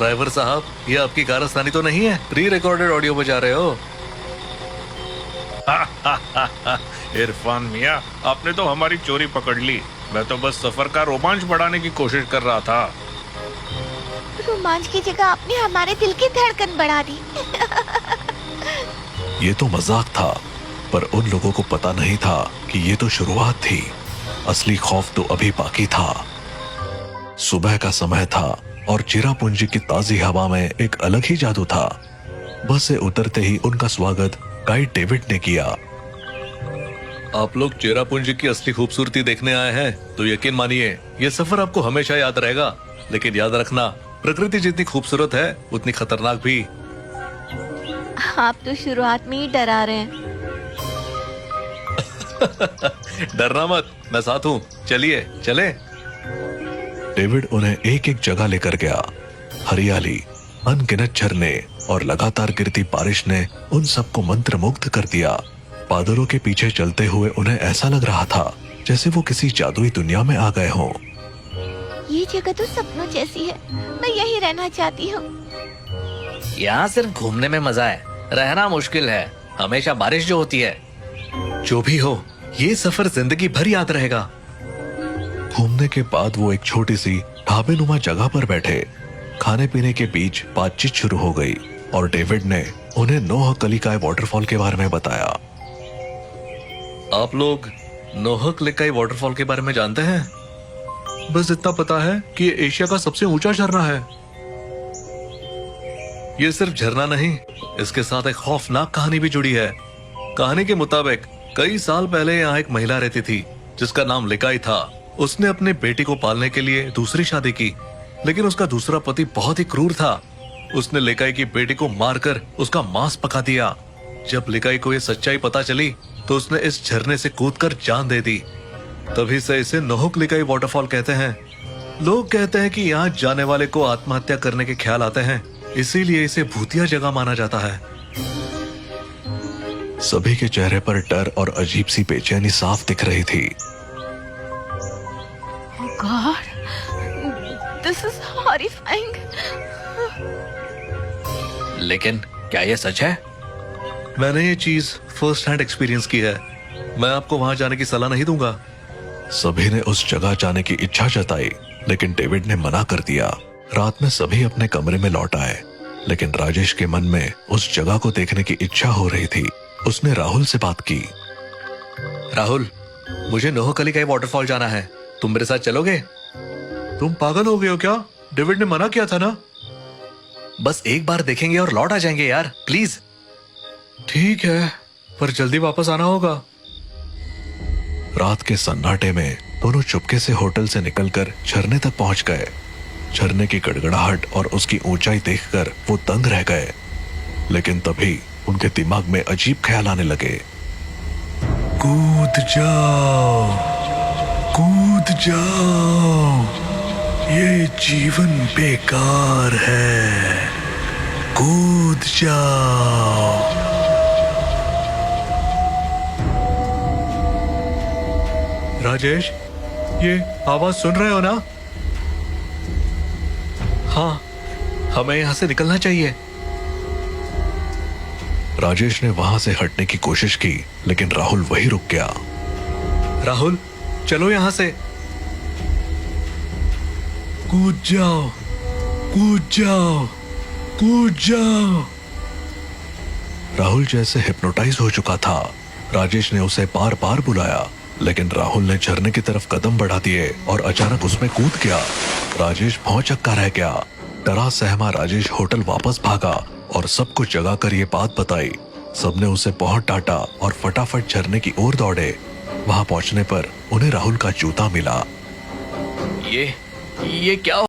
Driver साहब, ये आपकी कारस्तानी तो नहीं है? प्री रिकॉर्डेड ऑडियो बजा रहे हो? इरफान मियां, आपने तो हमारी चोरी पकड़ ली। मैं तो बस सफर का रोमांच बढ़ाने की कोशिश कर रहा था। रोमांच की जगह आपने हमारे दिल की धड़कन बढ़ा दी। ये तो मजाक था, पर उन लोगों को पता नहीं था कि ये तो शुरुआत थी। असली खौफ तो अभी बाकी था। सुबह का समय था और चिरापुंजी की ताजी हवा में एक अलग ही जादू था। बस से उतरते ही उनका स्वागत गाइड डेविड ने किया। आप लोग चेरापूंजी की असली खूबसूरती देखने आए हैं तो यकीन मानिए ये सफर आपको हमेशा याद रहेगा। लेकिन याद रखना, प्रकृति जितनी खूबसूरत है उतनी खतरनाक भी। आप तो शुरुआत में ही डरा रहे हैं। डरना मत, मैं साथ हूँ। चलिए चले। डेविड उन्हें एक एक जगह लेकर गया। हरियाली, अनगिनत झरने और लगातार गिरती बारिश ने उन सबको मंत्रमुग्ध कर दिया। बादलों के पीछे चलते हुए उन्हें ऐसा लग रहा था जैसे वो किसी जादुई दुनिया में आ गए हों। ये जगह तो सपनों जैसी है, मैं यही रहना चाहती हूँ। यहाँ सिर्फ घूमने में मजा है, रहना मुश्किल है। हमेशा बारिश जो होती है। जो भी हो, ये सफर जिंदगी भर याद रहेगा। घूमने के बाद वो एक छोटी सी ढाबे नुमा जगह पर बैठे। खाने पीने के बीच बातचीत शुरू हो गई और डेविड ने उन्हें नोह कलिकाय वाटरफॉल के बारे में बताया। आप लोग नोह कलिकाय वाटरफॉल के बारे में जानते हैं? बस इतना पता है कि ये एशिया का सबसे ऊंचा झरना है। ये सिर्फ झरना नहीं, इसके साथ एक खौफनाक कहानी भी जुड़ी है। कहानी के मुताबिक कई साल पहले यहाँ एक महिला रहती थी जिसका नाम लिकाई था। उसने अपने बेटी को पालने के लिए दूसरी शादी की, लेकिन उसका दूसरा पति बहुत ही क्रूर था। उसने लिकाई की बेटी को मारकर उसका मांस पका दिया। जब लिकाई को यह सच्चाई पता चली तो उसने इस झरने से कूदकर जान दे दी। तभी से इसे नोहक लिकाई वाटरफॉल कहते हैं। लोग कहते हैं कि यहाँ जाने वाले को आत्महत्या करने के ख्याल आते हैं, इसीलिए इसे भूतिया जगह माना जाता है। सभी के चेहरे पर डर और अजीब सी बेचैनी साफ दिख रही थी। God, this is horrifying. लेकिन क्या ये सच है? मैंने ये चीज फर्स्ट हैंड एक्सपीरियंस की है। मैं आपको वहां जाने की सलाह नहीं दूंगा। सभी ने उस जगह जाने की इच्छा जताई, लेकिन डेविड ने मना कर दिया। रात में सभी अपने कमरे में लौट आए, लेकिन राजेश के मन में उस जगह को देखने की इच्छा हो रही थी। उसने राहुल से बात की। राहुल, मुझे नोह कलिकाय वाटरफॉल जाना है, तुम मेरे साथ चलोगे? तुम पागल हो गए हो क्या? डेविड ने मना किया था ना। बस एक बार देखेंगे और लौट आ जाएंगे यार, प्लीज। ठीक है, पर जल्दी वापस आना होगा। रात के सन्नाटे में दोनों चुपके से होटल से निकलकर झरने तक पहुंच गए। झरने की गड़गड़ाहट और उसकी ऊंचाई देखकर वो दंग रह गए, लेकिन तभी उनके दिमाग में अजीब ख्याल आने लगे। कूद जाओ, कूद जाओ, ये जीवन बेकार है, कूद जाओ। राजेश, ये आवाज सुन रहे हो ना? हाँ, हमें यहाँ से निकलना चाहिए। राजेश ने वहां से हटने की कोशिश की, लेकिन राहुल वहीं रुक गया। राहुल, चलो यहाँ से। कूद जाओ, कूद जाओ, कूद जाओ। राहुल जैसे हिप्नोटाइज हो चुका था। राजेश ने उसे बार बार बुलाया, लेकिन राहुल ने झरने की तरफ कदम बढ़ा दिए और अचानक उसमें कूद गया। राजेश भौंचक्का रह गया। डरा सहमा राजेश होटल वापस भागा और सबको जगा कर ये बात बताई। सबने उसे बहुत डांटा और फटाफट झरने की ओर दौड़े। वहां पहुंचने पर उन्हें राहुल का जूता मिला। ये क्या